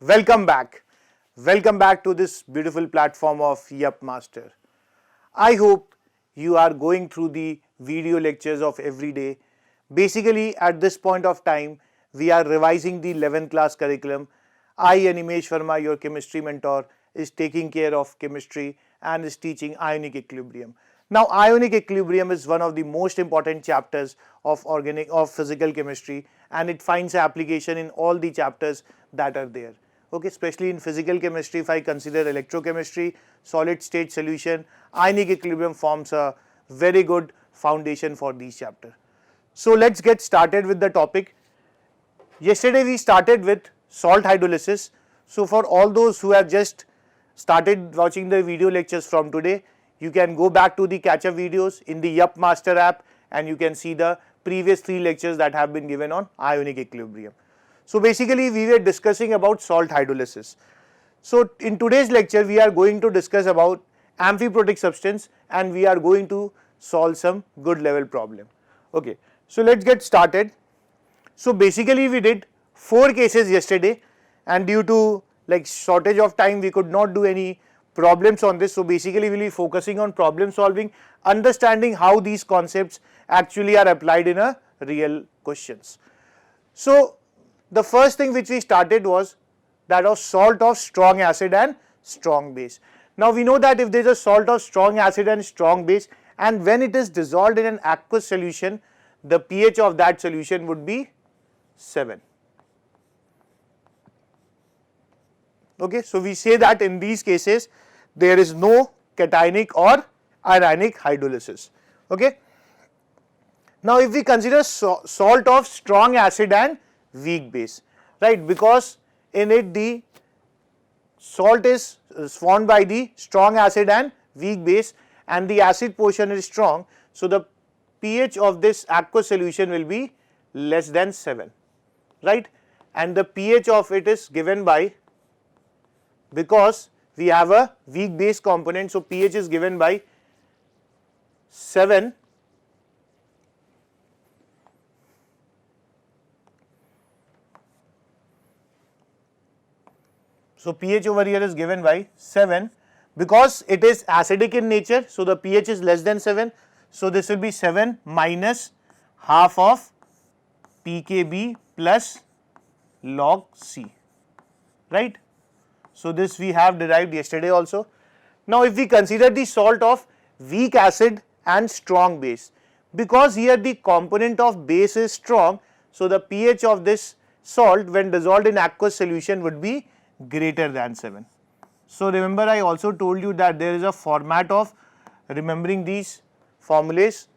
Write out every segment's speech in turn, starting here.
Welcome back. Welcome back to this beautiful platform of Yup Master. I hope you are going through the video lectures of every day. Basically, at this point of time, we are revising the 11th class curriculum. I, Animesh Verma, your chemistry mentor, is taking care of chemistry and is teaching ionic equilibrium. Now, ionic equilibrium is one of the most important chapters of physical chemistry, and it finds application in all the chapters that are there. Okay, especially in physical chemistry, if I consider electrochemistry, solid state solution, ionic equilibrium forms a very good foundation for these chapters. So let's get started with the topic. Yesterday we started with salt hydrolysis. So for all those who have just started watching the video lectures from today, you can go back to the catch-up videos in the Yup Master app and you can see the previous 3 lectures that have been given on ionic equilibrium. So basically we were discussing about salt hydrolysis. So in today's lecture we are going to discuss about amphiprotic substance and we are going to solve some good level problem. Okay, so let's get started. So basically we did 4 cases yesterday and due to shortage of time we could not do any problems on this. So basically we will be focusing on problem solving, understanding how these concepts actually are applied in a real questions. So the first thing which we started was that of salt of strong acid and strong base. Now we know that if there is a salt of strong acid and strong base and when it is dissolved in an aqueous solution, the pH of that solution would be 7. Okay, so we say that in these cases there is no cationic or ionic hydrolysis. Okay. Now if we consider salt of strong acid and weak base, right, because in it the salt is formed by the strong acid and weak base and the acid portion is strong, so the pH of this aqueous solution will be less than 7, right, and the pH of it is given by, because we have a weak base component, so pH is given by 7 . So pH over here is given by 7 because it is acidic in nature, so the pH is less than 7. So this will be 7 minus half of pKb plus log C, right. So this we have derived yesterday also. Now if we consider the salt of weak acid and strong base, because here the component of base is strong, so the pH of this salt when dissolved in aqueous solution would be greater than 7. So remember I also told you that there is a format of remembering these formulas.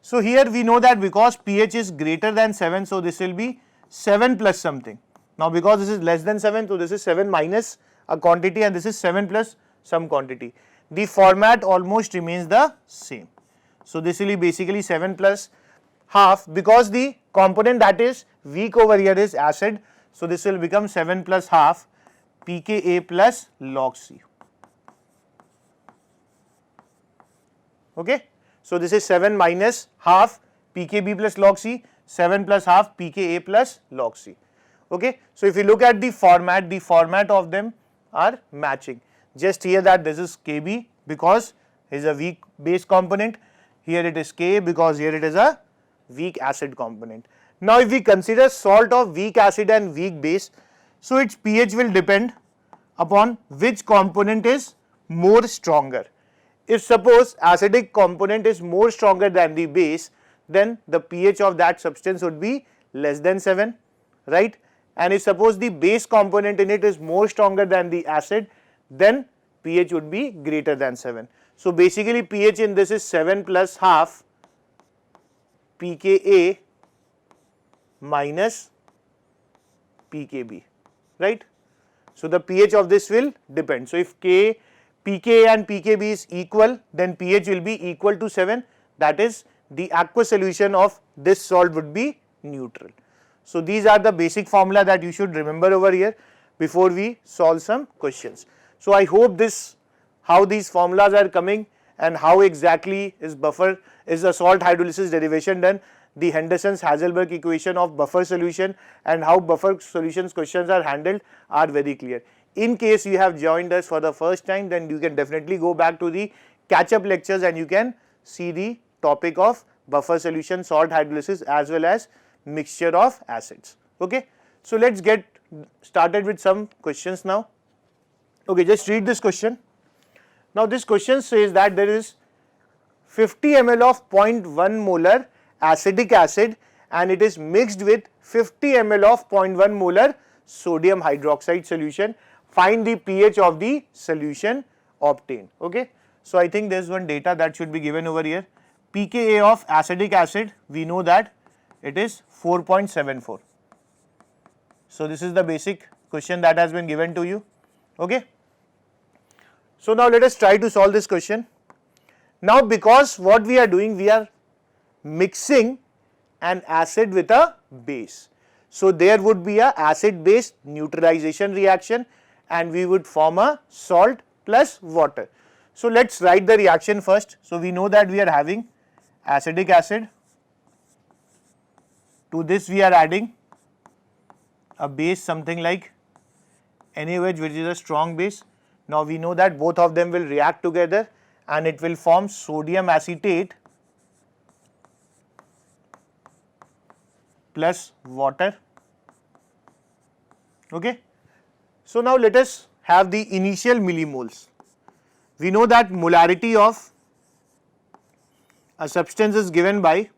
So here we know that because pH is greater than 7, so this will be 7 plus something. Now because this is less than 7, so this is 7 minus a quantity and this is 7 plus some quantity. The format almost remains the same. So this will be basically 7 plus half, because the component that is weak over here is acid, so this will become 7 plus half pKa plus log C. Okay. So this is 7 minus half pKb plus log C, 7 plus half pKa plus log C. Okay. So if you look at the format of them are matching. Just here that this is Kb because it is a weak base component, here it is Ka because here it is a weak acid component. Now if we consider salt of weak acid and weak base, so its pH will depend upon which component is more stronger. If suppose acidic component is more stronger than the base, then the pH of that substance would be less than 7, right, and if suppose the base component in it is more stronger than the acid, then pH would be greater than 7. So basically pH in this is 7 plus half pKa minus pKb, right. So the pH of this will depend. So if pKa and pKb is equal, then pH will be equal to 7, that is the aqueous solution of this salt would be neutral. So these are the basic formula that you should remember over here before we solve some questions. So I hope how these formulas are coming and how exactly is the salt hydrolysis derivation done, the Henderson's-Haselberg equation of buffer solution and how buffer solutions questions are handled are very clear. In case you have joined us for the first time, then you can definitely go back to the catch-up lectures and you can see the topic of buffer solution, salt hydrolysis as well as mixture of acids. Okay. So let's get started with some questions now. Okay, just read this question. Now this question says that there is 50 ml of 0.1 molar acetic acid and it is mixed with 50 ml of 0.1 molar sodium hydroxide solution. Find the pH of the solution obtained. Okay. So I think there is one data that should be given over here. pKa of acetic acid, we know that it is 4.74. So this is the basic question that has been given to you. Okay. So now let us try to solve this question. Now because what we are doing, we are mixing an acid with a base. So there would be a acid base neutralization reaction and we would form a salt plus water. So let's write the reaction first. So we know that we are having acetic acid. To this we are adding a base something like NaOH, which is a strong base. Now we know that both of them will react together and it will form sodium acetate plus water. Okay. So now let us have the initial millimoles. We know that molarity of a substance is given by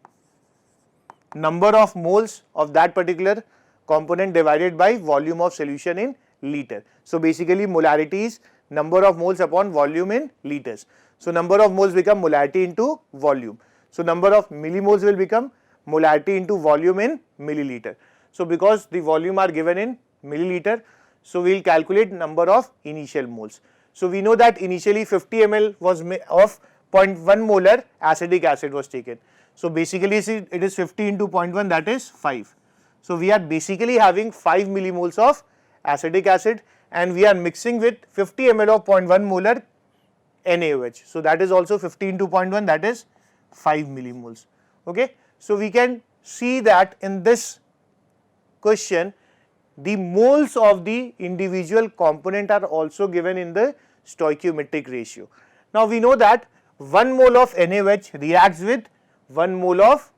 number of moles of that particular component divided by volume of solution in liter. So basically molarity is number of moles upon volume in liters. So number of moles become molarity into volume. So number of millimoles will become molarity into volume in milliliter. So because the volume are given in milliliter, so we will calculate number of initial moles. So we know that initially 50 ml was of 0.1 molar acetic acid was taken. So basically see, it is 50 into 0.1, that is 5. So we are basically having 5 millimoles of acetic acid and we are mixing with 50 ml of 0.1 molar NaOH. So that is also 50 into 0.1, that is 5 millimoles. Okay. So we can see that in this question the moles of the individual component are also given in the stoichiometric ratio. Now we know that 1 mole of NaOH reacts with 1 mole of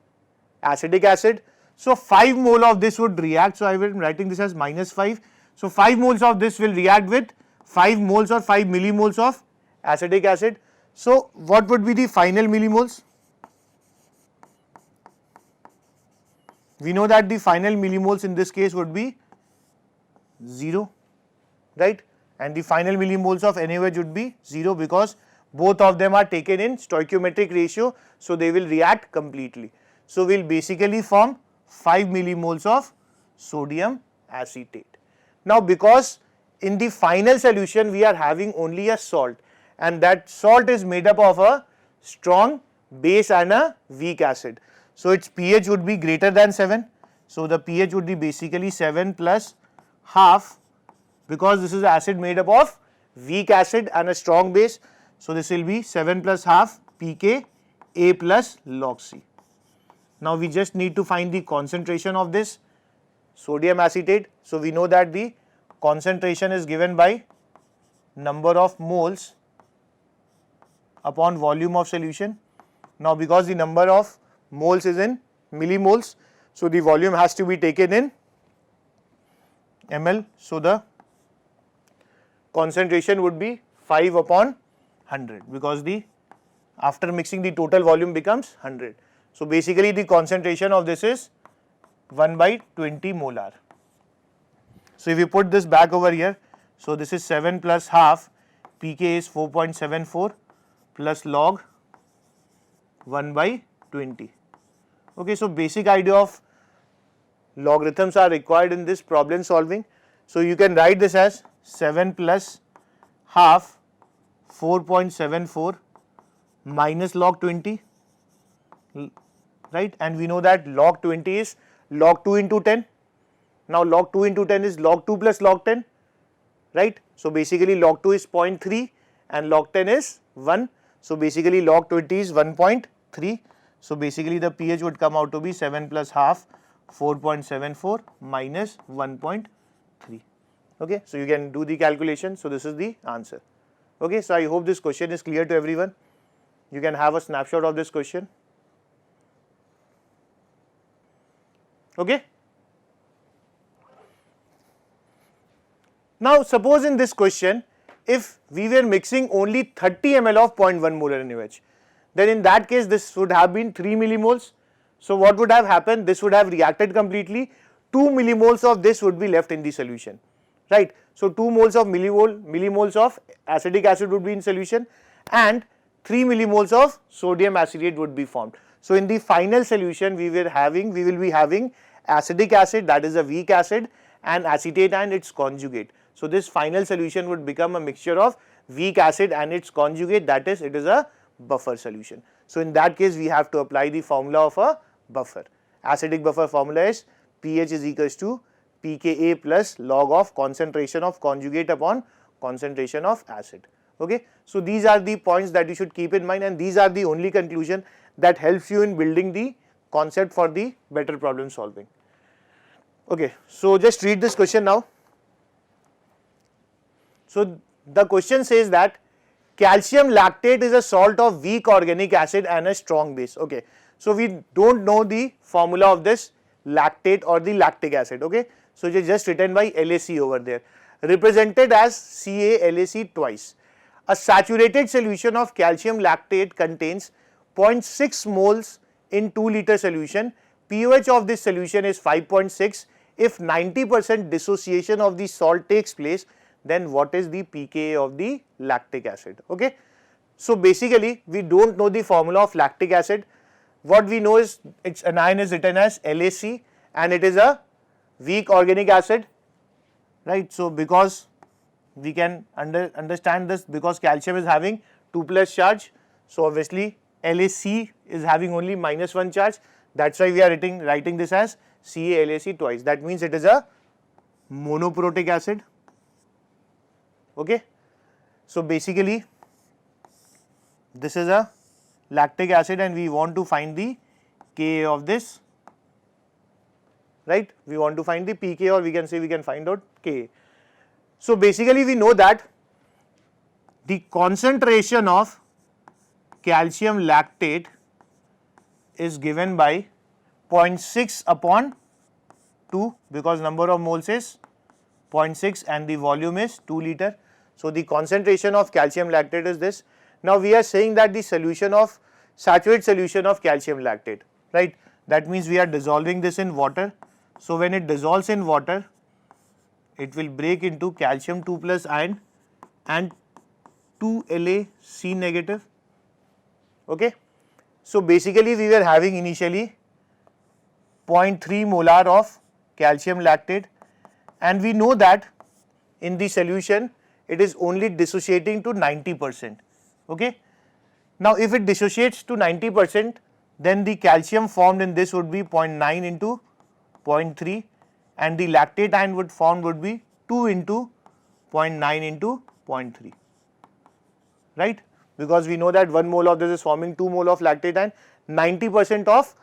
acetic acid. So 5 mole of this would react. So I will be writing this as -5. So 5 moles of this will react with 5 moles or 5 millimoles of acetic acid. So what would be the final millimoles? We know that the final millimoles in this case would be 0, right, and the final millimoles of NaOH would be 0 because both of them are taken in stoichiometric ratio, so they will react completely. So we will basically form 5 millimoles of sodium acetate. Now because in the final solution we are having only a salt and that salt is made up of a strong base and a weak acid. So its pH would be greater than 7. So the pH would be basically 7 plus half because this is acid made up of weak acid and a strong base. So this will be 7 plus half pK A plus log C. Now we just need to find the concentration of this sodium acetate. So we know that the concentration is given by number of moles upon volume of solution. Now because the number of moles is in millimoles, so the volume has to be taken in ml. So the concentration would be 5 upon 100 because the after mixing the total volume becomes 100. So basically the concentration of this is 1 by 20 molar. So if you put this back over here, so this is 7 plus half pK is 4.74 plus log 1 by 20. Okay, so basic idea of logarithms are required in this problem solving. So you can write this as 7 plus half 4.74 minus log 20, right, and we know that log 20 is log 2 into 10. Now log 2 into 10 is log 2 plus log 10, right. So basically log 2 is 0.3 and log 10 is 1. So basically log 20 is 1.3. So basically the pH would come out to be 7 plus half, 4.74 minus 1.3. Okay, so you can do the calculation. So this is the answer. Okay, so I hope this question is clear to everyone. You can have a snapshot of this question. Okay. Now suppose in this question, if we were mixing only 30 ml of 0.1 molar NaOH, then in that case this would have been 3 millimoles. So what would have happened? This would have reacted completely. 2 millimoles of this would be left in the solution, right? So 2 moles of millimoles of acetic acid would be in solution, and 3 millimoles of sodium acetate would be formed. So in the final solution we will be having acetic acid, that is a weak acid, and acetate and its conjugate. So this final solution would become a mixture of weak acid and its conjugate, that is, it is a buffer solution. So in that case we have to apply the formula of a buffer. Acidic buffer formula is pH is equals to pKa plus log of concentration of conjugate upon concentration of acid. Okay. So these are the points that you should keep in mind, and these are the only conclusion that helps you in building the concept for the better problem solving. Okay. So just read this question now. So the question says that calcium lactate is a salt of weak organic acid and a strong base. Okay. So we don't know the formula of this lactate or the lactic acid. Okay. So it is just written by LAC over there, represented as CaLaC twice. A saturated solution of calcium lactate contains 0.6 moles in 2 liter solution. pH of this solution is 5.6. If 90% dissociation of the salt takes place, then what is the pKa of the lactic acid? Okay. So basically we don't know the formula of lactic acid. What we know is its anion is written as LAC and it is a weak organic acid, right? So because we can understand this, because calcium is having 2 plus charge, so obviously LAC is having only -1 charge, that's why we are writing this as CaLaC twice. That means it is a monoprotic acid. Okay. So basically this is a lactic acid and we want to find the Ka of this, right? We want to find the pK, or we can say we can find out Ka. So basically we know that the concentration of calcium lactate is given by 0.6 upon 2, because number of moles is 0.6 and the volume is 2 liter. So the concentration of calcium lactate is this. Now we are saying that the solution of saturated solution of calcium lactate, right? That means we are dissolving this in water. So when it dissolves in water, it will break into calcium 2 plus ion and 2 LaC negative. Okay. So basically we were having initially 0.3 molar of calcium lactate, and we know that in the solution it is only dissociating to 90%. Okay. Now if it dissociates to 90%, then the calcium formed in this would be 0.9 into 0.3 and the lactate ion would be 2 into 0.9 into 0.3, right? Because we know that 1 mole of this is forming 2 mole of lactate ion, 90% of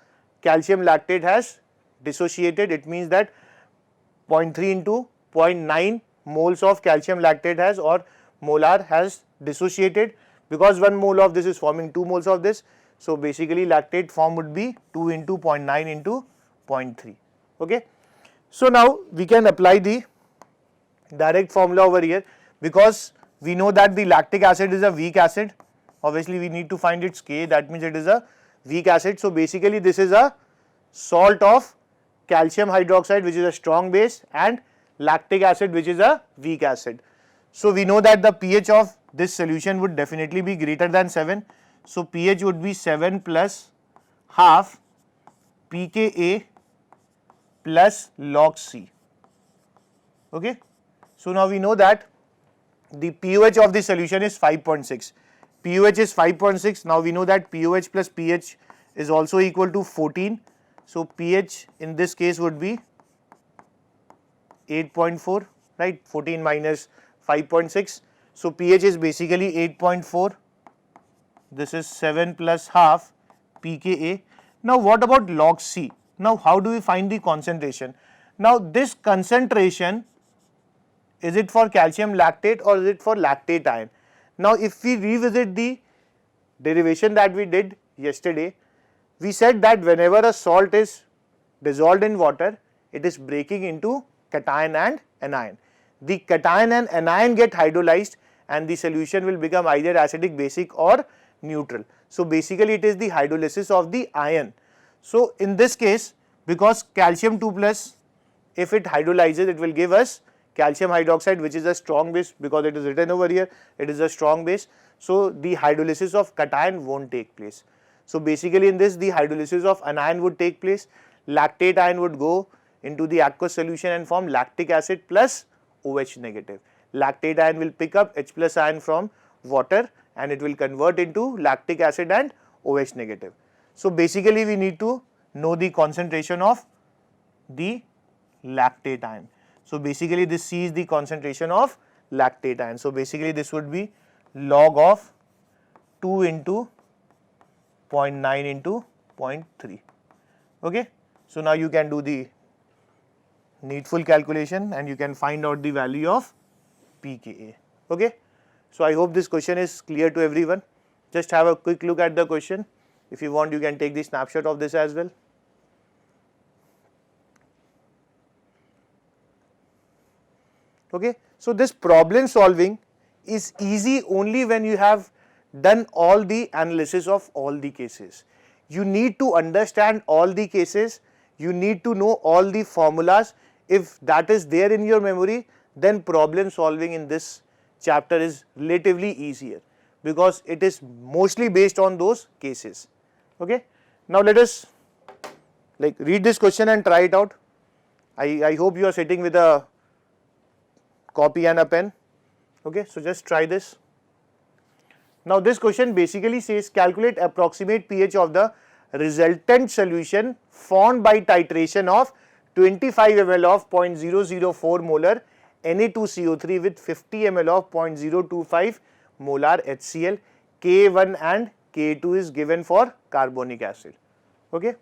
calcium lactate has dissociated. It means that 0.3 into 0.9 moles of calcium lactate has, or molar has dissociated, because 1 mole of this is forming 2 moles of this. So basically lactate form would be 2 into 0.9 into 0.3. Okay. So now we can apply the direct formula over here, because we know that the lactic acid is a weak acid. Obviously we need to find its Ka, that means it is a weak acid. So basically this is a salt of calcium hydroxide, which is a strong base, and lactic acid, which is a weak acid. So we know that the pH of this solution would definitely be greater than 7. So pH would be 7 plus half pKa plus log C. Okay. So now we know that the pH of the solution is 5.6. pH is 5.6. Now we know that pOH plus pH is also equal to 14. So pH in this case would be 8.4, right? 14 minus 5.6. So pH is basically 8.4. This is 7 plus half pKa. Now what about log C? Now how do we find the concentration? Now this concentration, is it for calcium lactate or is it for lactate ion? Now if we revisit the derivation that we did yesterday, we said that whenever a salt is dissolved in water, it is breaking into cation and anion. The cation and anion get hydrolyzed and the solution will become either acidic, basic or neutral. So basically it is the hydrolysis of the ion. So in this case, because calcium 2 plus, if it hydrolyzes, it will give us calcium hydroxide, which is a strong base, because it is written over here, it is a strong base. So the hydrolysis of cation won't take place. So basically in this, the hydrolysis of anion would take place. Lactate ion would go into the aqueous solution and form lactic acid plus OH negative. Lactate ion will pick up H plus ion from water and it will convert into lactic acid and OH negative. So basically we need to know the concentration of the lactate ion. So basically this C is the concentration of lactate ion. So basically this would be log of 2 into 0.9 into 0.3. Okay. So now you can do the needful calculation and you can find out the value of pKa. Okay. So I hope this question is clear to everyone. Just have a quick look at the question. If you want, you can take the snapshot of this as well. Okay. So this problem solving is easy only when you have done all the analysis of all the cases. You need to understand all the cases, you need to know all the formulas. If that is there in your memory, then problem solving in this chapter is relatively easier because it is mostly based on those cases. Okay. Now let us read this question and try it out. I hope you are sitting with a copy and a pen. Okay. So just try this. Now this question basically says calculate approximate pH of the resultant solution formed by titration of 25 ml of 0.004 molar Na2CO3 with 50 ml of 0.025 molar HCl. K1 and K2 is given for carbonic acid. Okay.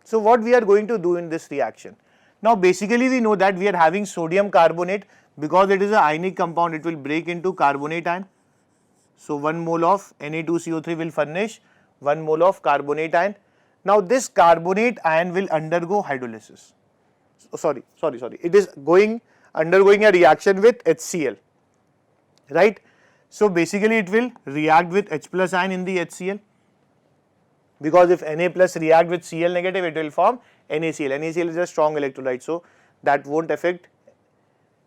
So what we are going to do in this reaction? Now basically we know that we are having sodium carbonate, because it is an ionic compound, it will break into carbonate ion. So 1 mole of Na2CO3 will furnish 1 mole of carbonate ion. Now this carbonate ion will undergo hydrolysis. Sorry. It is undergoing a reaction with HCl, right? So basically it will react with H plus ion in the HCl. Because if Na plus react with Cl negative, it will form NaCl. NaCl is a strong electrolyte, so that won't affect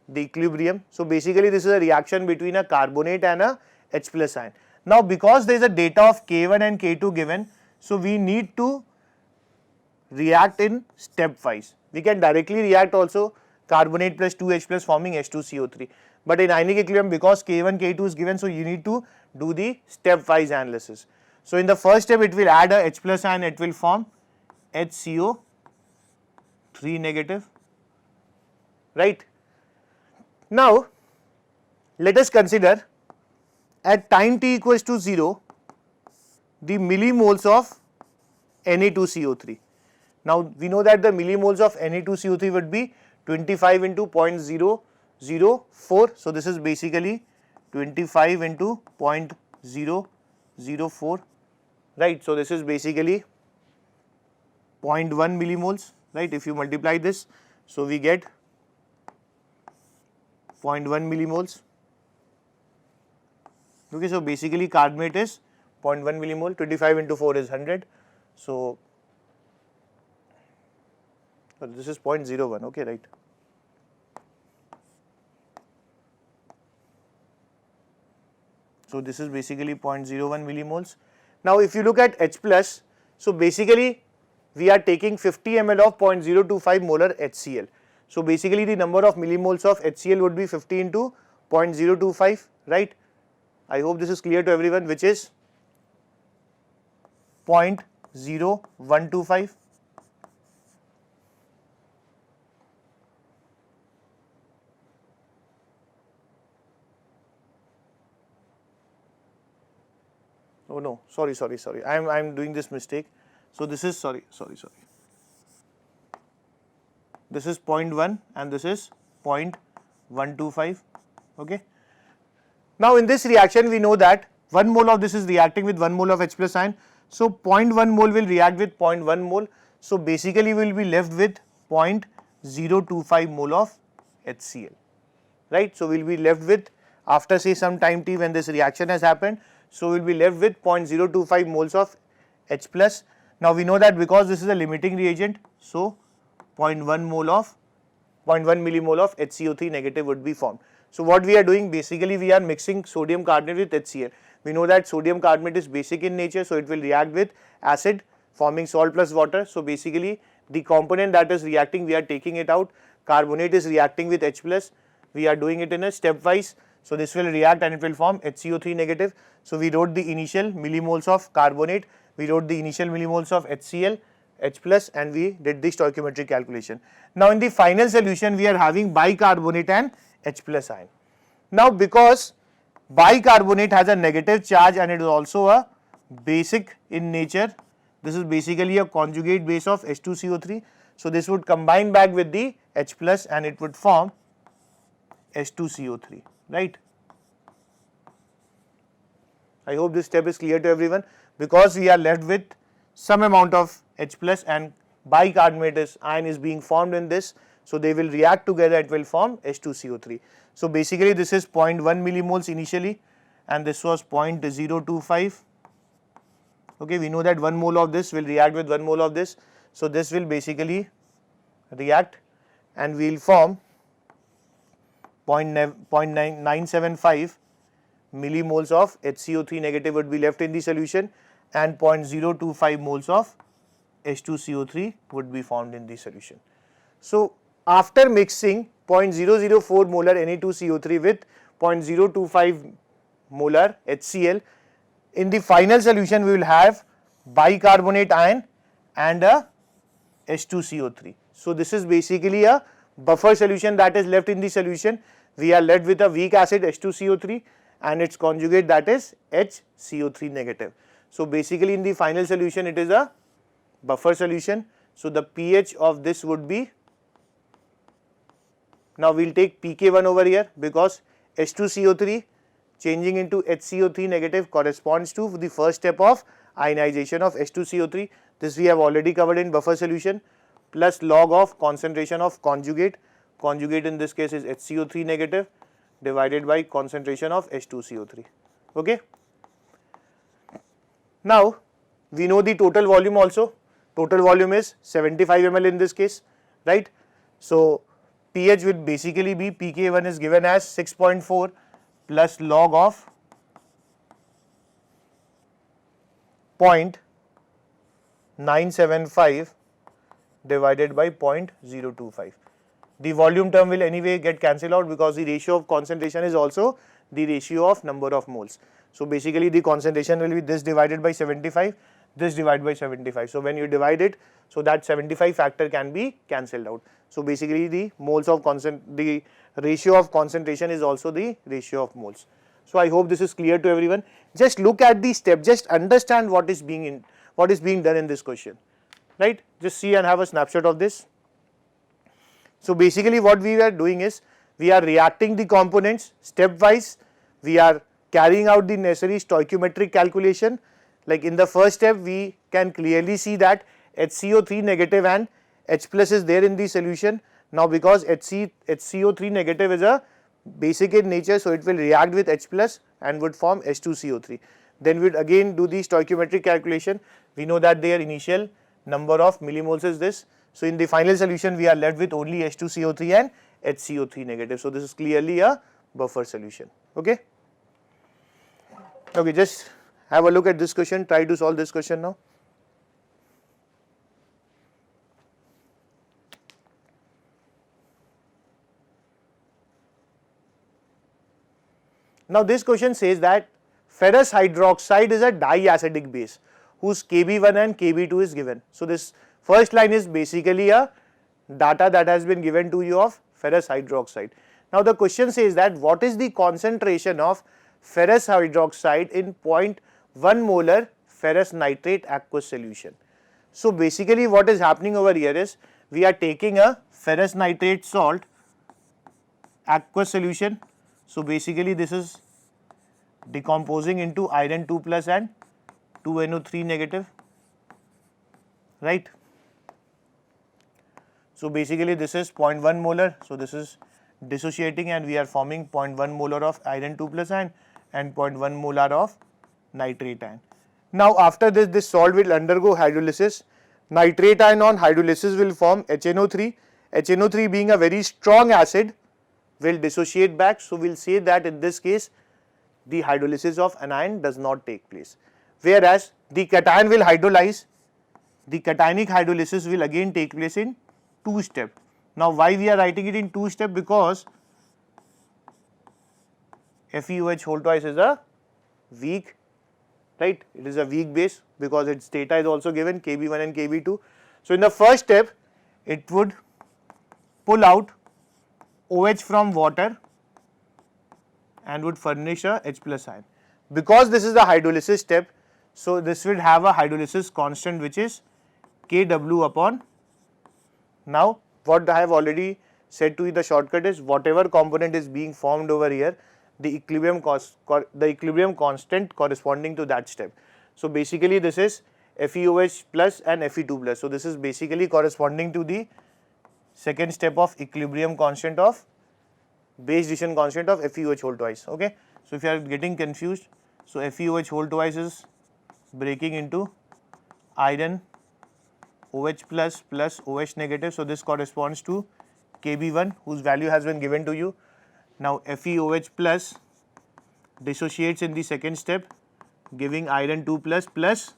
the equilibrium. So basically this is a reaction between a carbonate and a H plus ion. Now because there is a data of K1 and K2 given, so we need to react in stepwise. We can directly react also carbonate plus 2H plus forming H2CO3. But in ionic equilibrium, because K1, K2 is given, so you need to do the stepwise analysis. So in the first step it will add a H plus ion, it will form HCO3 negative, right. Now let us consider at time t equals to 0 the millimoles of Na2CO3. Now we know that the millimoles of Na2CO3 would be 25 into 0.004. So this is basically 25 into 0.004, right. So this is basically 0.1 millimoles, right. If you multiply this, so we get 0.1 millimoles. Okay, so basically carbonate is 0.1 millimole, 25 into 4 is 100. So this is 0.01, okay, right. So this is basically 0.01 millimoles. Now if you look at H plus, so basically we are taking 50 ml of 0.025 molar HCl. So basically the number of millimoles of HCl would be 50 into 0.025, right. I hope this is clear to everyone, which is 0.0125. Oh no, sorry. I'm doing this mistake. So this is sorry. This is 0.1 and this is 0.125. Okay. Now in this reaction we know that 1 mole of this is reacting with 1 mole of H plus ion. So 0.1 mole will react with 0.1 mole. So basically we will be left with 0.025 mole of HCl. Right. So we will be left with, after say some time t when this reaction has happened, so we will be left with 0.025 moles of H plus. Now we know that because this is a limiting reagent, so 0.1 millimole of HCO3 negative would be formed. So what we are doing, basically we are mixing sodium carbonate with HCl. We know that sodium carbonate is basic in nature, so it will react with acid forming salt plus water. So basically the component that is reacting, we are taking it out. Carbonate is reacting with H plus. We are doing it in a stepwise. So this will react and it will form HCO3 negative. So we wrote the initial millimoles of carbonate, we wrote the initial millimoles of HCl, H plus, and we did the stoichiometric calculation. Now in the final solution we are having bicarbonate and H plus ion. Now because bicarbonate has a negative charge and it is also a basic in nature, this is basically a conjugate base of H2CO3. So this would combine back with the H plus and it would form H2CO3, right. I hope this step is clear to everyone. Because we are left with some amount of H plus and bicarbonate ion is being formed in this, so they will react together, it will form H2CO3. So basically this is 0.1 millimoles initially and this was 0.025. Okay, we know that 1 mole of this will react with 1 mole of this, so this will basically react and we will form 0.975 millimoles of HCO3 negative would be left in the solution and 0.025 moles of H2CO3 would be formed in the solution. So after mixing 0.004 molar Na2CO3 with 0.025 molar HCl, in the final solution we will have bicarbonate ion and a H2CO3. So this is basically a buffer solution that is left in the solution. We are left with a weak acid H2CO3 and its conjugate, that is HCO3 negative. So basically in the final solution it is a buffer solution. So the pH of this would be, now we will take pK1 over here because H2CO3 changing into HCO3 negative corresponds to the first step of ionization of H2CO3. This we have already covered in buffer solution, plus log of concentration of conjugate. Conjugate in this case is HCO3 negative divided by concentration of H2CO3. Okay. Now we know the total volume also. Total volume is 75 ml in this case, right. So pH would basically be, pK1 is given as 6.4 plus log of 0.975 divided by 0.025. The volume term will anyway get cancelled out because the ratio of concentration is also the ratio of number of moles. So basically the concentration will be this divided by 75, this divided by 75. So when you divide it, so that 75 factor can be cancelled out. So basically the moles of the ratio of concentration is also the ratio of moles. So I hope this is clear to everyone. Just look at the step, just understand what is being done in this question, right. Just see and have a snapshot of this. So basically what we are doing is, we are reacting the components stepwise, we are carrying out the necessary stoichiometric calculation. Like in the first step we can clearly see that HCO3 negative and H plus is there in the solution. Now because HCO3 negative is a basic in nature, so it will react with H plus and would form H2CO3. Then we would again do the stoichiometric calculation. We know that their initial number of millimoles is this. So in the final solution we are left with only H2CO3 and HCO3 negative. So this is clearly a buffer solution. Okay. Okay, just have a look at this question. Try to solve this question now. Now this question says that ferrous hydroxide is a diacidic base whose Kb1 and Kb2 is given. So this first line is basically a data that has been given to you of ferrous hydroxide. Now the question says that what is the concentration of ferrous hydroxide in 0.1 1 molar ferrous nitrate aqueous solution. So basically what is happening over here is we are taking a ferrous nitrate salt aqueous solution. So basically this is decomposing into iron 2 plus and 2NO3 negative, right. So basically this is 0.1 molar, so this is dissociating and we are forming 0.1 molar of iron 2 plus ion and 0.1 molar of nitrate ion. Now after this salt will undergo hydrolysis. Nitrate ion on hydrolysis will form HNO3. HNO3 being a very strong acid will dissociate back. So we'll say that in this case the hydrolysis of anion does not take place. Whereas the cation will hydrolyze, the cationic hydrolysis will again take place in 2 step. Now why we are writing it in 2 step? Because FeOH whole twice is a weak, right, it is a weak base because its data is also given Kb1 and Kb2. So in the first step it would pull out OH from water and would furnish a H plus ion. Because this is the hydrolysis step, so this will have a hydrolysis constant which is Kw upon. Now what I have already said to you, the shortcut is whatever component is being formed over here, the equilibrium constant corresponding to that step. So basically this is FeOH plus and Fe2 plus. So this is basically corresponding to the second step of equilibrium constant of base decision constant of FeOH whole twice. Okay. So if you are getting confused, so FeOH whole twice is breaking into iron OH plus plus OH negative. So this corresponds to Kb1 whose value has been given to you. Now FeOH plus dissociates in the second step giving iron 2 plus plus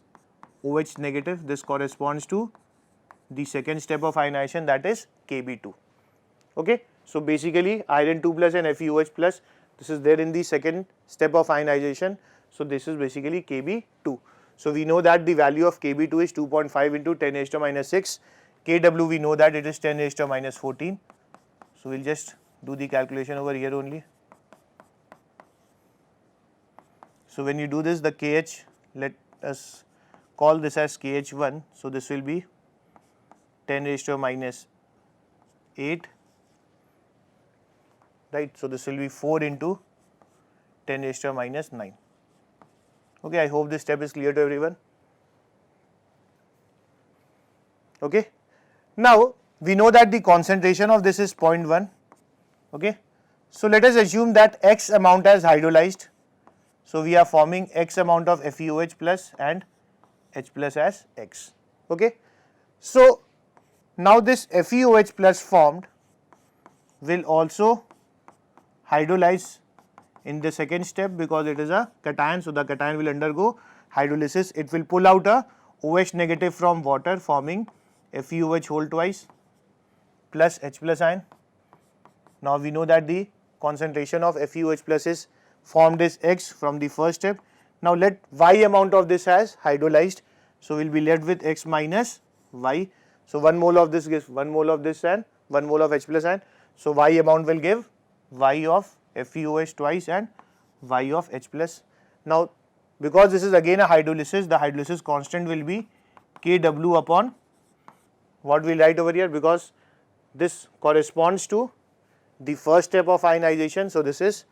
OH negative. This corresponds to the second step of ionization, that is Kb2. Okay. So basically iron 2 plus and FeOH plus, this is there in the second step of ionization. So this is basically Kb2. So we know that the value of Kb2 is 2.5 into 10 raised to minus 6. Kw we know that it is 10 raised to minus 14. So we'll just do the calculation over here only. So when you do this, the Kh, let us call this as Kh1. So this will be 10 raised to minus 8, right. So this will be 4 into 10 raised to minus 9. Okay, I hope this step is clear to everyone. Okay. Now we know that the concentration of this is 0.1. Okay. So let us assume that X amount has hydrolyzed. So we are forming X amount of FeOH plus and H plus as X. Okay. So now this FeOH plus formed will also hydrolyze in the second step because it is a cation. So the cation will undergo hydrolysis. It will pull out a OH negative from water forming FeOH whole twice plus H plus ion. Now we know that the concentration of FeOH plus is formed is X from the first step. Now let Y amount of this has hydrolyzed. So we will be left with X minus Y. So 1 mole of this gives 1 mole of this and 1 mole of H plus ion. So Y amount will give Y of FeOH twice and Y of H plus. Now because this is again a hydrolysis, the hydrolysis constant will be Kw upon what we will write over here, because this corresponds to the first step of ionization. So this is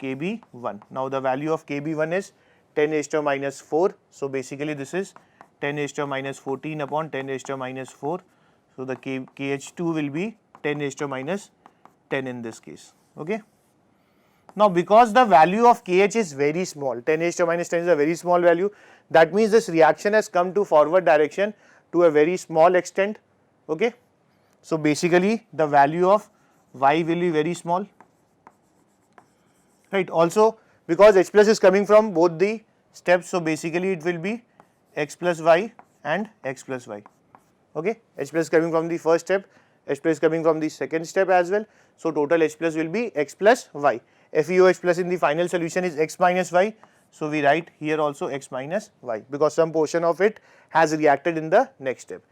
Kb1. Now the value of Kb1 is 10 raised to minus 4. So basically this is 10 raised to minus 14 upon 10 raised to minus 4. So the Kh2 will be 10 raised to minus 10 in this case. Okay. Now because the value of Kh is very small, 10 raised to minus 10 is a very small value, that means this reaction has come to forward direction to a very small extent. Okay. So basically the value of Y will be very small, right. Also because H plus is coming from both the steps, so basically it will be X plus Y and X plus Y. Okay. H plus coming from the first step, H plus coming from the second step as well. So total H plus will be X plus Y. FeOH plus in the final solution is X minus Y. So we write here also X minus Y because some portion of it has reacted in the next step.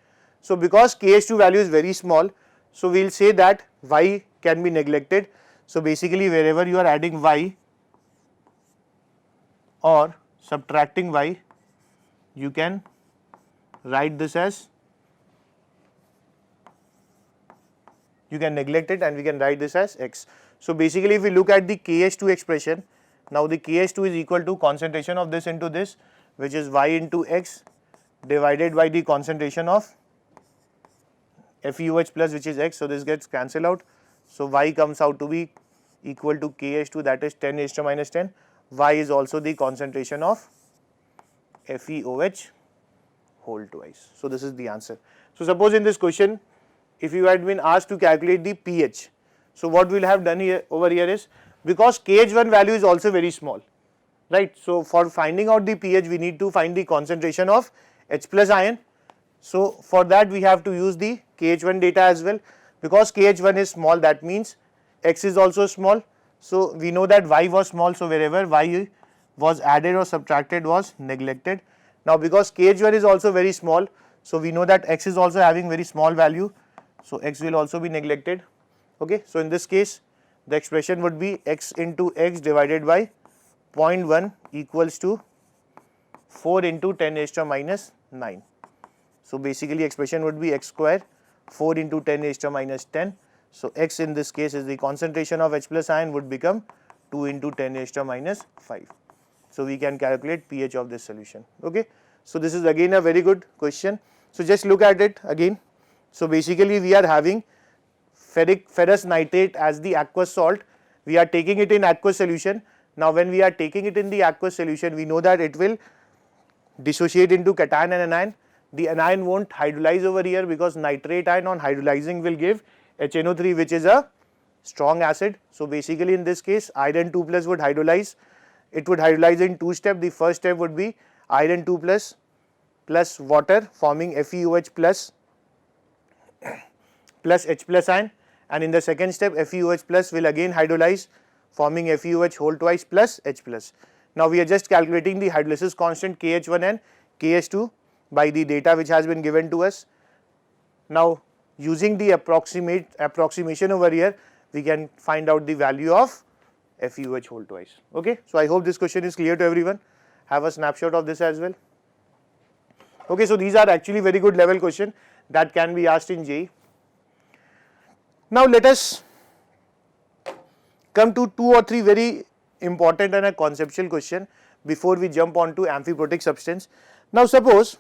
So because Kh2 value is very small, so we will say that Y can be neglected. So basically wherever you are adding Y or subtracting y, you can write this as, you can neglect it and we can write this as x. So basically if we look at the KH2 expression, now the KH2 is equal to concentration of this into this, which is y into x divided by the concentration of FeOH plus, which is x. So this gets cancelled out. So y comes out to be equal to KH2, that is 10 raised to minus 10. Y is also the concentration of FeOH whole twice. So this is the answer. So suppose in this question, if you had been asked to calculate the pH, so what we will have done here over here is, because KH1 value is also very small, right? So for finding out the pH, we need to find the concentration of H plus ion. So for that we have to use the KH1 data as well. Because KH1 is small, that means X is also small. So we know that Y was small, so wherever Y was added or subtracted was neglected. Now because KH1 is also very small, so we know that X is also having very small value, so X will also be neglected. Okay, so in this case the expression would be X into X divided by 0.1 equals to 4 into 10 raised to minus 9. So basically expression would be x square 4 into 10 raised to minus 10. So x in this case is the concentration of H plus ion, would become 2 into 10 raised to minus 5. So we can calculate pH of this solution. Okay, so this is again a very good question. So just look at it again. So basically we are having ferrous nitrate as the aqueous salt. We are taking it in aqueous solution. Now when we are taking it in the aqueous solution, we know that it will dissociate into cation and anion. The anion won't hydrolyze over here because nitrate ion on hydrolyzing will give HNO3, which is a strong acid. So basically in this case iron 2 plus would hydrolyze. It would hydrolyze in two steps. The first step would be iron 2 plus water forming FeOH plus H plus ion, and in the second step FeOH plus will again hydrolyze forming FeOH whole twice plus H plus. Now we are just calculating the hydrolysis constant KH1 and KH2 by the data which has been given to us. Now using the approximation over here, we can find out the value of FeOH whole twice. Okay, so I hope this question is clear to everyone. Have a snapshot of this as well. Okay, so these are actually very good level question that can be asked in JEE. Now let us come to 2 or 3 very important and a conceptual question before we jump on to amphiprotic substance. Now suppose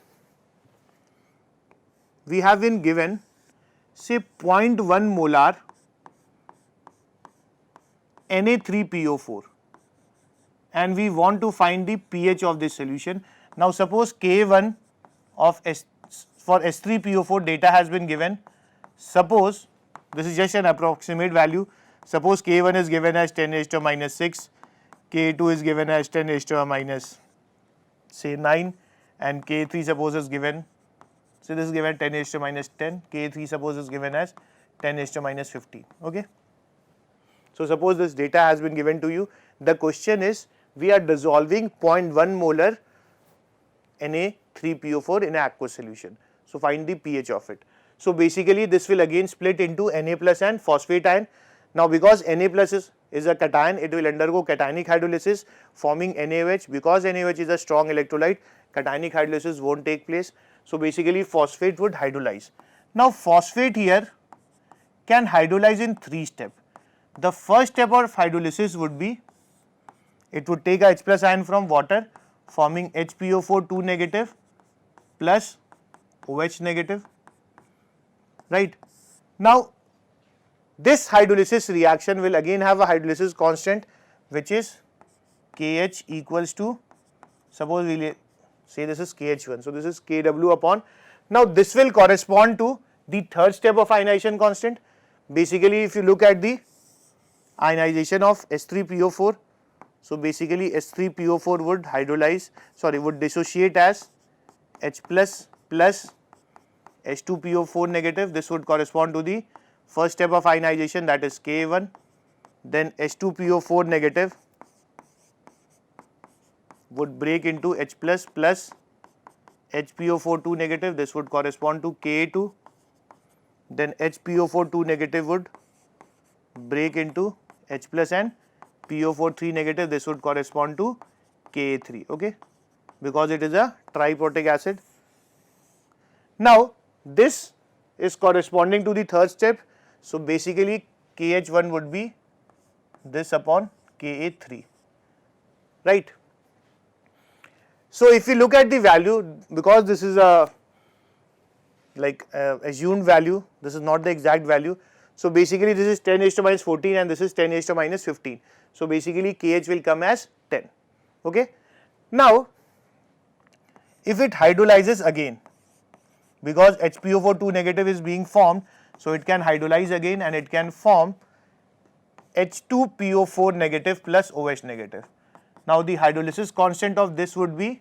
we have been given say 0.1 molar Na3PO4 and we want to find the pH of this solution. Now suppose K1 of for S3PO4 data has been given. Suppose this is just an approximate value. Suppose K1 is given as 10 raised to minus 6, K2 is given as 10 raised to minus say 9, and K3 suppose is given, so this is given 10 raised to minus 10, K3 suppose is given as 10 raised to minus 15. Okay. So suppose this data has been given to you. The question is, we are dissolving 0.1 molar Na3PO4 in an aqueous solution. So find the pH of it. So basically this will again split into Na plus and phosphate ion. Now because Na plus is a cation, it will undergo cationic hydrolysis forming NaOH. Because NaOH is a strong electrolyte, cationic hydrolysis won't take place. So basically phosphate would hydrolyze. Now phosphate here can hydrolyze in 3 steps. The first step of hydrolysis would be, it would take a H plus ion from water forming HPO4 2 negative plus OH negative, right. Now this hydrolysis reaction will again have a hydrolysis constant which is KH equals to, suppose we will say this is KH1, so this is KW upon, now this will correspond to the third step of ionization constant. Basically if you look at the ionization of S3PO4, so basically S3PO4 would hydrolyze, would dissociate as H plus H2PO4 negative. This would correspond to the first step of ionization, that is K1, then H2PO4 negative would break into H plus HPO4 2 negative, this would correspond to K2, then HPO4 2 negative would break into H plus and PO4 3 negative, this would correspond to K3. Okay. because it is a triprotic acid. Now this is corresponding to the third step. So basically KH1 would be this upon Ka3, right. So if you look at the value, because this is a assumed value, this is not the exact value. So basically this is 10 raised to minus 14 and this is 10 raised to minus 15. So basically KH will come as 10. Okay. Now if it hydrolyzes again, because HPO4 2 negative is being formed, so it can hydrolyze again and it can form H2PO4 negative plus OH negative. Now the hydrolysis constant of this would be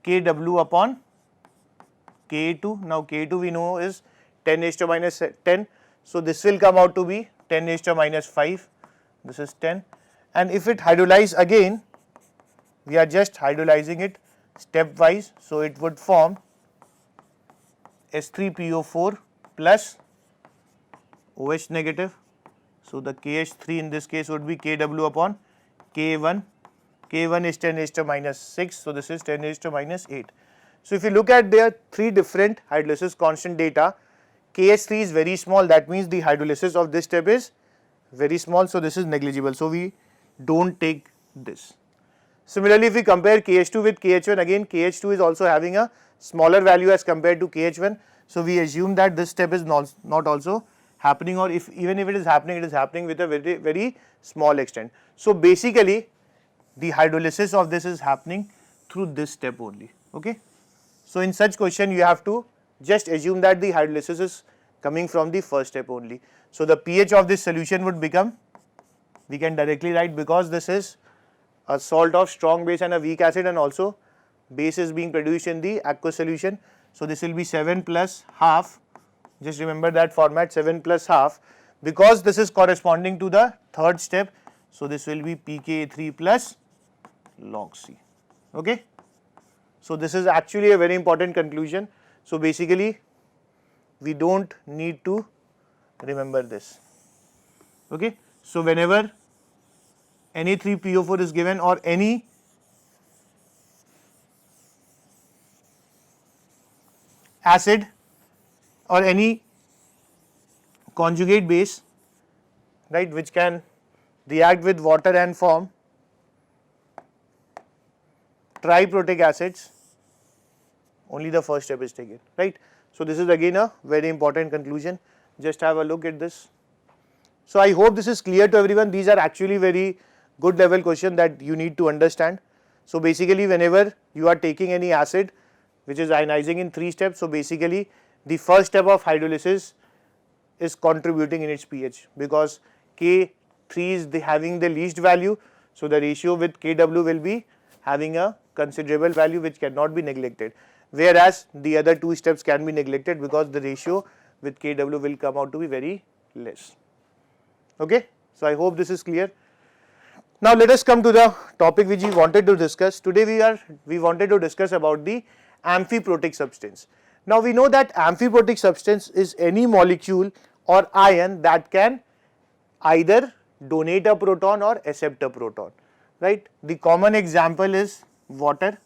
Kw upon Ka2. Now Ka2 we know is 10 raised to minus 10. So this will come out to be 10 raised to minus 5. This is 10. And if it hydrolyze again, we are just hydrolyzing it stepwise. So it would form S3PO4 plus OH negative. So the KH3 in this case would be Kw upon K1. K1 is 10 raised to minus 6. So this is 10 raised to minus 8. So if you look at their three different hydrolysis constant data, KH3 is very small. That means the hydrolysis of this step is very small. So this is negligible. So we don't take this. Similarly, if we compare KH2 with KH1, again KH2 is also having a smaller value as compared to KH1. So we assume that this step is not also happening, or even if it is happening with a very small extent. So basically the hydrolysis of this is happening through this step only. Okay. So in such question you have to just assume that the hydrolysis is coming from the first step only. So the pH of this solution would become, we can directly write, because this is a salt of strong base and a weak acid, and also base is being produced in the aqueous solution. So this will be 7 plus half, just remember that format, 7 plus half, because this is corresponding to the third step. So this will be pKa3 plus log C. Okay. So this is actually a very important conclusion. So basically we don't need to remember this. Okay. So whenever Na3PO4 is given, or any acid or any conjugate base, right, which can react with water and form triprotic acids, only the first step is taken, right. So this is again a very important conclusion. Just have a look at this. So I hope this is clear to everyone. These are actually very good level question that you need to understand. So basically whenever you are taking any acid which is ionizing in 3 steps, so basically the first step of hydrolysis is contributing in its pH, because K3 is having the least value. So the ratio with Kw will be having a considerable value which cannot be neglected, whereas the other 2 steps can be neglected because the ratio with Kw will come out to be very less. Okay. So I hope this is clear. Now let us come to the topic which we wanted to discuss. Today we wanted to discuss about the amphiprotic substance. Now we know that amphiprotic substance is any molecule or ion that can either donate a proton or accept a proton, right. The common example is water,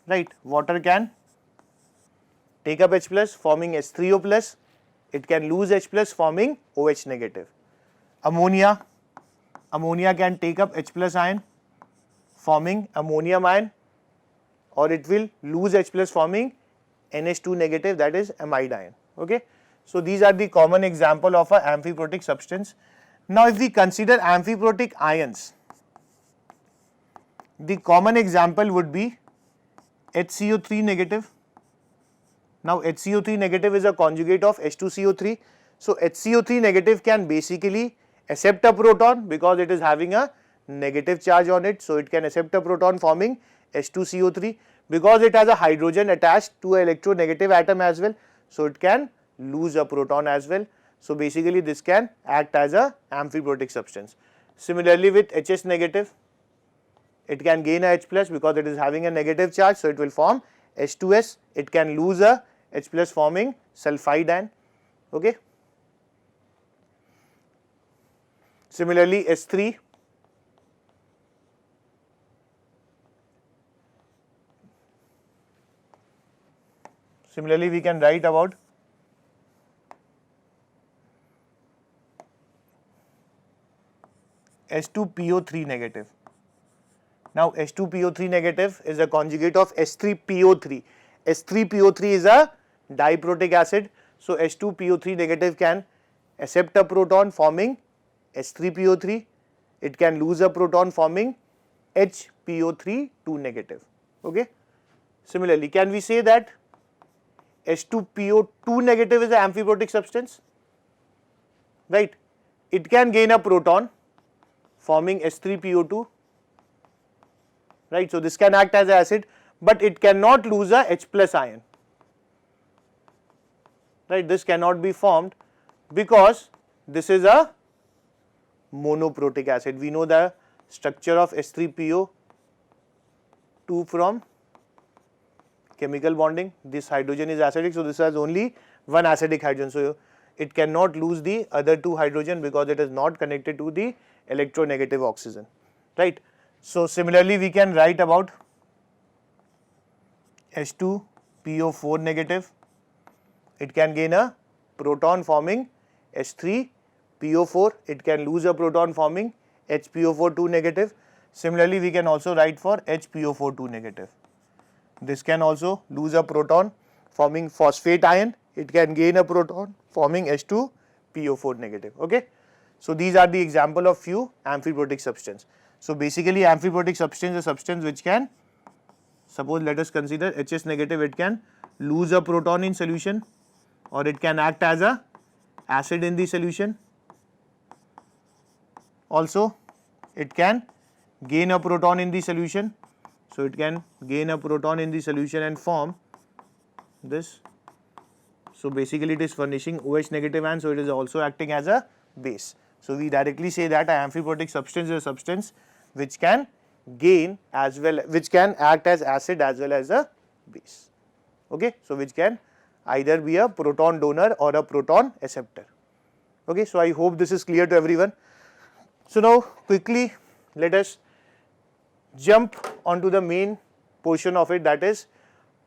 right. Water can take up H plus forming H3O plus, it can lose H plus forming OH negative. Ammonia can take up H plus ion forming ammonium ion, or it will lose H plus forming NH2 negative, that is amide ion. Okay. So these are the common example of a amphiprotic substance. Now if we consider amphiprotic ions, the common example would be HCO3 negative. Now HCO3 negative is a conjugate of H2CO3. So HCO3 negative can basically accept a proton because it is having a negative charge on it. So it can accept a proton forming H2CO3, because it has a hydrogen attached to an electronegative atom as well. So it can lose a proton as well. So basically this can act as a amphiprotic substance. Similarly with HS negative, it can gain a H plus because it is having a negative charge. So it will form H2S. It can lose a H plus forming sulfide ion. Okay. Similarly, S3, Similarly, we can write about H2PO3 negative. Now H2PO3 negative is a conjugate of H3PO3. H3PO3 is a diprotic acid. So H2PO3 negative can accept a proton forming H3PO3. It can lose a proton forming HPO3 2 negative. Okay. Similarly, can we say that H2PO2 negative is an amphiprotic substance? Right. It can gain a proton forming H3PO2. Right. So this can act as an acid, but it cannot lose a H plus ion. Right. This cannot be formed because this is a monoprotic acid. We know the structure of H3PO2 from chemical bonding. This hydrogen is acidic, so this has only one acidic hydrogen. So it cannot lose the other two hydrogen because it is not connected to the electronegative oxygen. Right. So similarly, we can write about H2PO4 negative. It can gain a proton forming H3PO4. It can lose a proton forming HPO4 2 negative. Similarly, we can also write for HPO4 2 negative. This can also lose a proton forming phosphate ion. It can gain a proton forming H2PO4 negative. Okay. So these are the example of few amphiprotic substance. So basically, amphiprotic substance is a substance which can, suppose let us consider HS negative, it can lose a proton in solution, or it can act as a acid in the solution. Also, it can gain a proton in the solution. So it can gain a proton in the solution and form this. So basically, it is furnishing OH negative ion, so it is also acting as a base. So we directly say that an amphiprotic substance is a substance which can gain as well, which can act as acid as well as a base. Okay. So which can either be a proton donor or a proton acceptor. Okay. So I hope this is clear to everyone. So now quickly let us jump onto the main portion of it, that is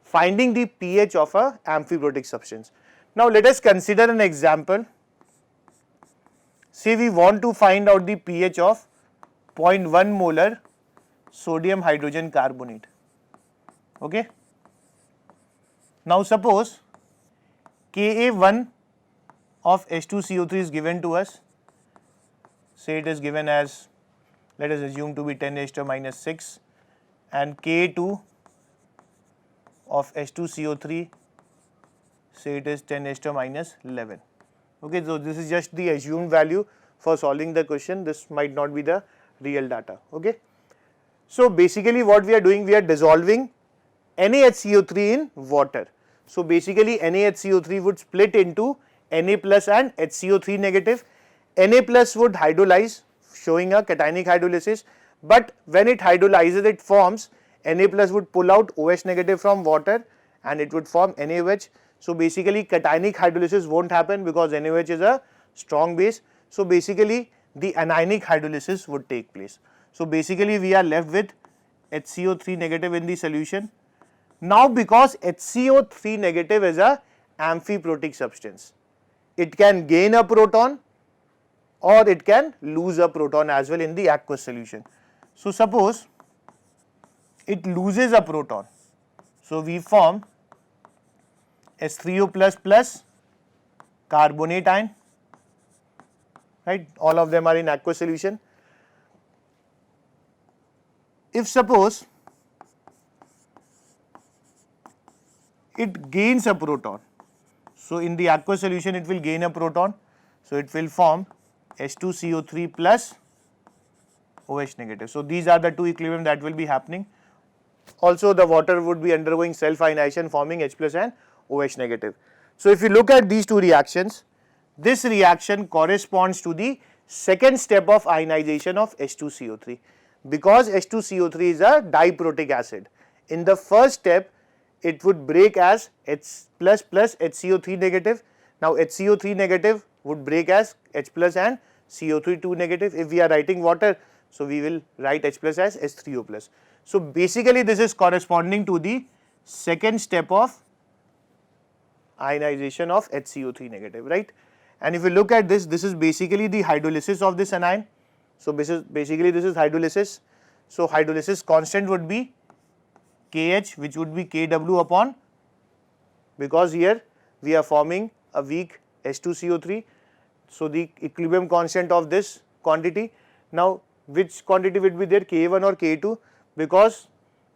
finding the pH of a amphiprotic substance. Now let us consider an example. Say we want to find out the pH of 0.1 molar sodium hydrogen carbonate. Okay. Now suppose Ka1 of H2CO3 is given to us. Say it is given as, let us assume to be 10⁻⁻⁶, and Ka2 of H2CO3, say it is 10⁻⁻11. Okay, so this is just the assumed value for solving the question. This might not be the real data. Okay. So basically what we are doing, we are dissolving NaHCO3 in water. So basically NaHCO3 would split into Na plus and HCO3 negative. Na plus would hydrolyze, showing a cationic hydrolysis, but when it hydrolyzes, it forms Na plus would pull out OH negative from water and it would form NaOH. So basically cationic hydrolysis won't happen because NaOH is a strong base. So basically the anionic hydrolysis would take place. So basically we are left with HCO3 negative in the solution. Now because HCO3 negative is a amphiprotic substance, it can gain a proton or it can lose a proton as well in the aqueous solution. So suppose it loses a proton, so we form H3O plus carbonate ion, right? All of them are in aqueous solution. If suppose it gains a proton, so in the aqueous solution it will gain a proton, so it will form H2CO3 plus OH negative. So these are the two equilibrium that will be happening. Also the water would be undergoing self ionization, forming H plus and OH negative. So if you look at these two reactions, this reaction corresponds to the second step of ionization of H2CO3, because H2CO3 is a diprotic acid. In the first step it would break as H plus plus HCO3 negative. Now HCO3 negative would break as H plus and CO3 2 negative. If we are writing water, so we will write H plus as H3O plus. So basically this is corresponding to the second step of ionization of HCO3 negative, right? And if you look at this, this is basically the hydrolysis of this anion. So this is hydrolysis. So hydrolysis constant would be Kh, which would be Kw upon, because here we are forming a weak H2CO3. So the equilibrium constant of this quantity. Now which quantity would be there, K1 or K2, because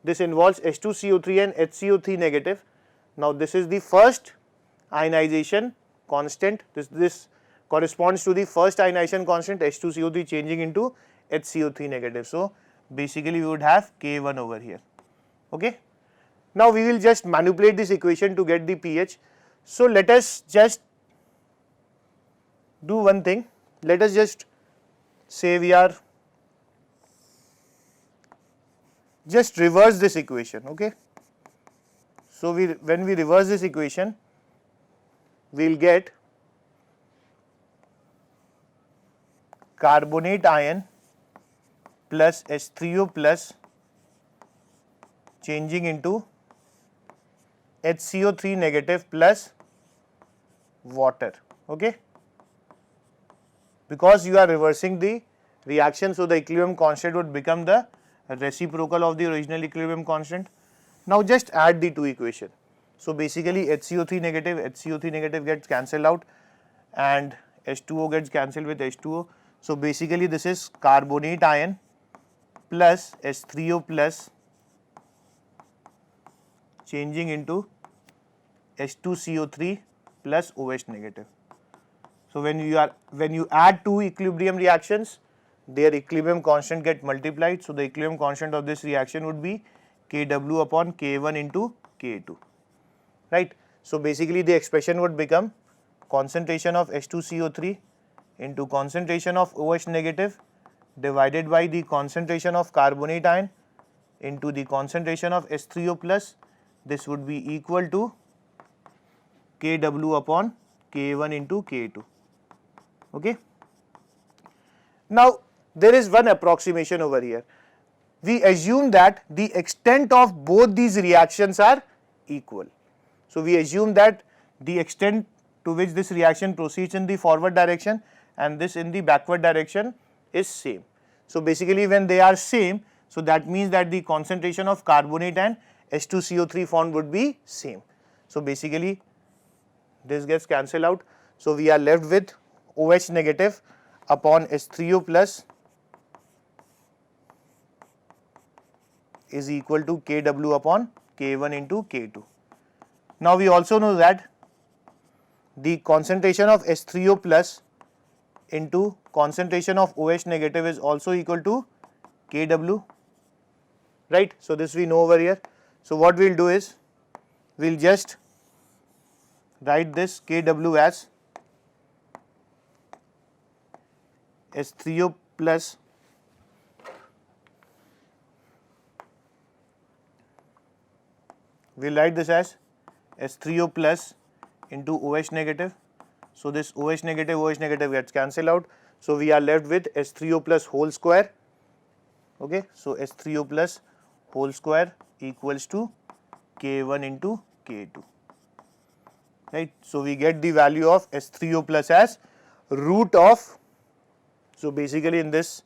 this involves H2CO3 and HCO3 negative. Now this is the first ionization constant, this corresponds to the first ionization constant, H2CO3 changing into HCO3 negative. So basically we would have K1 over here, okay. Now we will just manipulate this equation to get the pH. So let us just do one thing, let us just say we are just reverse this equation, okay. So when we reverse this equation, we will get carbonate ion plus H3O plus changing into HCO3 negative plus water, okay. Because you are reversing the reaction, so the equilibrium constant would become the reciprocal of the original equilibrium constant. Now just add the two equations. So basically HCO3 negative gets cancelled out and H2O gets cancelled with H2O. So basically this is carbonate ion plus H3O plus changing into H2CO3 plus OH negative. So when you add two equilibrium reactions, their equilibrium constant get multiplied. So the equilibrium constant of this reaction would be Kw upon K1 into K2, right. So basically the expression would become concentration of H2CO3 into concentration of OH negative divided by the concentration of carbonate ion into the concentration of H3O plus. This would be equal to Kw upon K1 into K2, okay. Now there is one approximation over here. We assume that the extent of both these reactions are equal. So we assume that the extent to which this reaction proceeds in the forward direction and this in the backward direction is same. So basically when they are same, so that means that the concentration of carbonate and H2CO3 formed would be same. So basically this gets cancelled out. So we are left with OH negative upon H3O plus is equal to Kw upon K1 into K2. Now we also know that the concentration of H3O plus into concentration of OH negative is also equal to Kw, right. So this we know over here. So what we will do is we will just write this Kw as H3O plus we will write this as H3O plus into OH negative. So this OH negative gets cancelled out. So we are left with H3O plus whole square, okay. So H3O plus whole square equals to K1 into K2, right. So we get the value of H3O plus as root of, so basically in this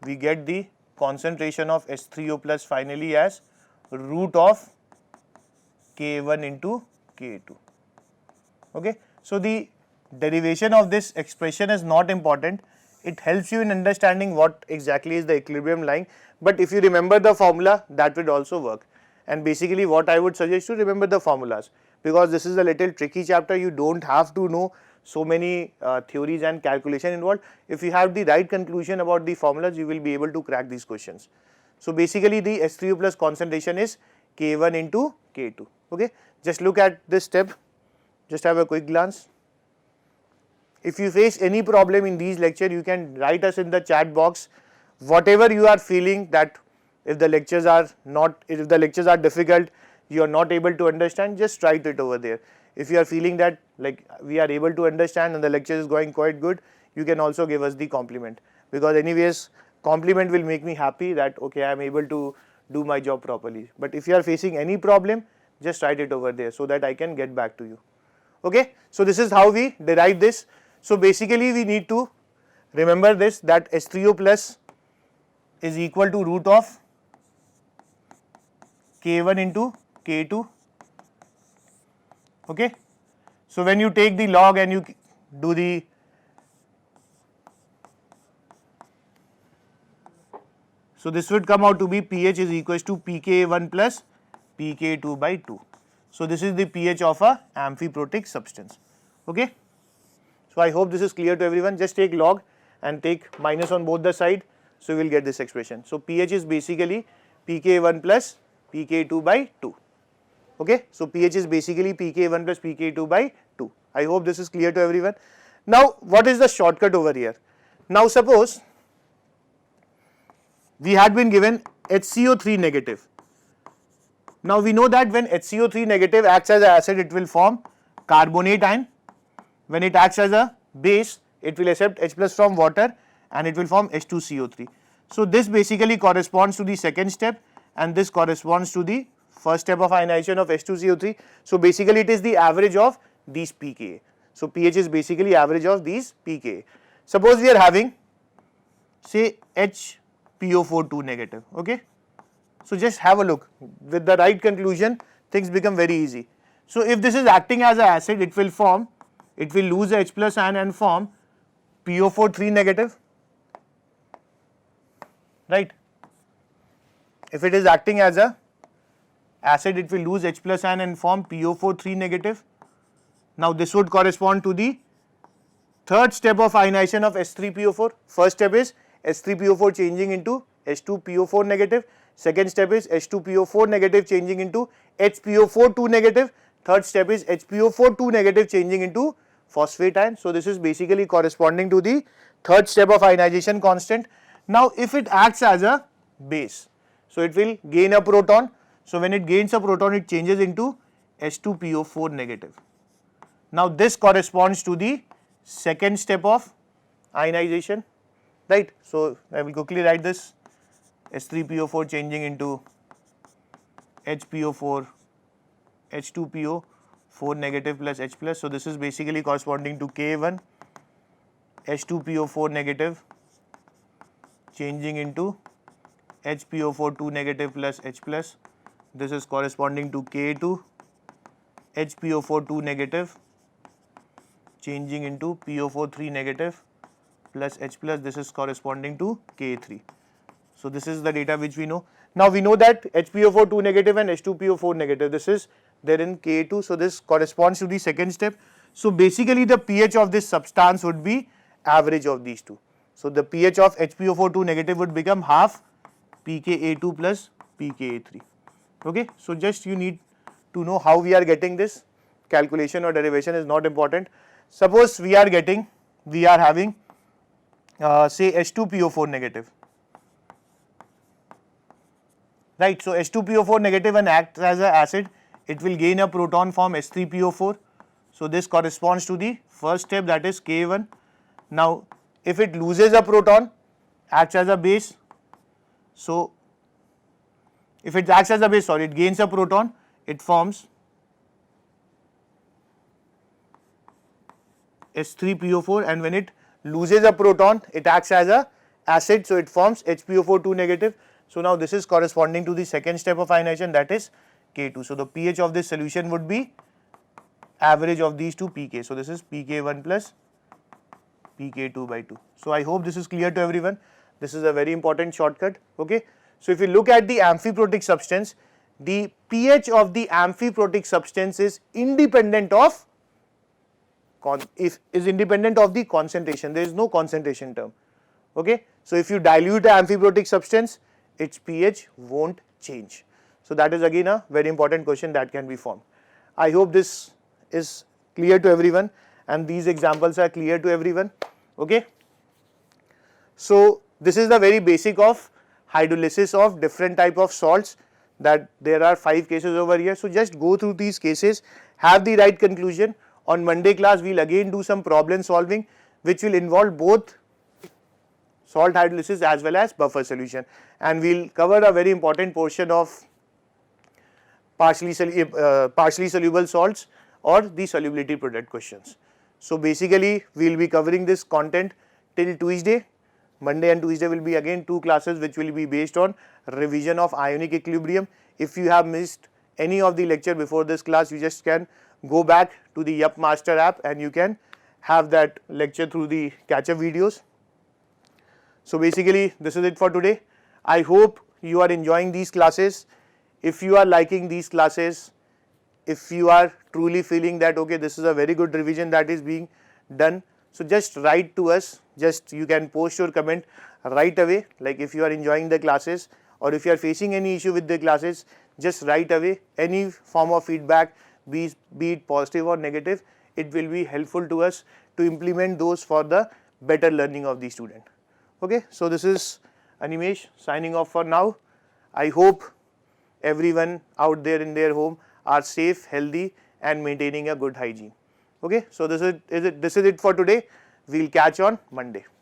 we get the concentration of H3O plus finally as root of K1 into K2, okay. So the derivation of this expression is not important, it helps you in understanding what exactly is the equilibrium lying, but if you remember the formula that would also work. And basically what I would suggest to remember the formulas, because this is a little tricky chapter, you don't have to know so many theories and calculation involved. If you have the right conclusion about the formulas, you will be able to crack these questions. So basically the H3O plus concentration is K1 into K2, okay. Just look at this step, just have a quick glance. If you face any problem in these lectures, you can write us in the chat box whatever you are feeling, that if the lectures are difficult, you are not able to understand, just write it over there. If you are feeling that like we are able to understand and the lecture is going quite good, you can also give us the compliment, because anyways compliment will make me happy that okay, I am able to do my job properly. But if you are facing any problem, just write it over there so that I can get back to you. Okay, so this is how we derive this. So basically we need to remember this, that H3O plus is equal to root of K1 into K2. Okay, so when you take the log and you do the so this would come out to be pH is equals to pKa1 plus pKa2 by 2. So this is the pH of a amphiprotic substance. Okay, so I hope this is clear to everyone. Just take log and take minus on both the side, so you will get this expression. So pH is basically pKa1 plus pKa2 by 2. Okay, so pH is basically pKa1 plus pKa2 by 2. I hope this is clear to everyone. Now what is the shortcut over here? Now suppose we had been given HCO3 negative. Now we know that when HCO3 negative acts as an acid, it will form carbonate ion. When it acts as a base, it will accept H plus from water and it will form H2CO3. So this basically corresponds to the second step, and this corresponds to the first step of ionization of H2CO3. So basically it is the average of these pKa. So pH is basically average of these pKa. Suppose we are having say HPO4 negative. Okay, so just have a look. With the right conclusion, things become very easy. So if this is acting as an acid, it will lose H plus ion and form PO4 negative, right? If it is acting as a acid, it will lose H plus ion and form PO4 negative. Now this would correspond to the third step of ionization of H3PO4. First step is H3PO4 changing into H2PO4 negative. Second step is H2PO4 negative changing into HPO4 negative. Third step is HPO4 negative changing into phosphate ion. So this is basically corresponding to the third step of ionization constant. Now if it acts as a base, so it will gain a proton. So when it gains a proton, it changes into H2PO4 negative. Now this corresponds to the second step of ionization, right? So I will quickly write this: H3PO4 changing into HPO4, H2PO4 negative plus H plus. So this is basically corresponding to K1, H2PO4 negative changing into HPO4 negative plus H plus. This is corresponding to K2, HPO4 negative changing into PO4 negative plus H plus. This is corresponding to K3. So this is the data which we know. Now we know that HPO4 negative and H2PO4 negative, this is there in K2. So this corresponds to the second step. So basically the pH of this substance would be average of these two. So the pH of HPO4 negative would become half pKa2 plus pKa3. Okay, so just you need to know how we are getting this. Calculation or derivation is not important. Suppose we are having say H2PO4 negative, right? So H2PO4 negative and acts as an acid, it will gain a proton form H3PO4. So this corresponds to the first step, that is K1. Now if it loses a proton, acts as a base. So if it acts as a base, it gains a proton, it forms H3PO4, and when it loses a proton, it acts as a acid, so it forms HPO4 negative. So now this is corresponding to the second step of ionization, that is K2. So the pH of this solution would be average of these two pK. So this is pK1 plus pK2 by 2. So I hope this is clear to everyone. This is a very important shortcut. Okay. So if you look at the amphiprotic substance, the pH of the amphiprotic substance is independent of the concentration. There is no concentration term. Okay. So if you dilute an amphiprotic substance, its pH won't change. So that is again a very important question that can be formed. I hope this is clear to everyone and these examples are clear to everyone. Okay. So this is the very basic of hydrolysis of different type of salts, that there are 5 cases over here. So just go through these cases, have the right conclusion. On Monday class, we will again do some problem solving which will involve both salt hydrolysis as well as buffer solution, and we will cover a very important portion of partially soluble salts or the solubility product questions. So basically we will be covering this content till Tuesday. Monday and Tuesday will be again 2 classes which will be based on revision of ionic equilibrium. If you have missed any of the lecture before this class, you just can go back to the Yup Master app and you can have that lecture through the catch-up videos. So basically this is it for today. I hope you are enjoying these classes. If you are liking these classes, if you are truly feeling that okay, this is a very good revision that is being done, so just write to us, just you can post your comment right away, like if you are enjoying the classes or if you are facing any issue with the classes, just write away. Any form of feedback, be it positive or negative, it will be helpful to us to implement those for the better learning of the student. Okay, so this is Animesh signing off for now. I hope everyone out there in their home are safe, healthy and maintaining a good hygiene. Okay, so this is it for today. We'll catch on Monday.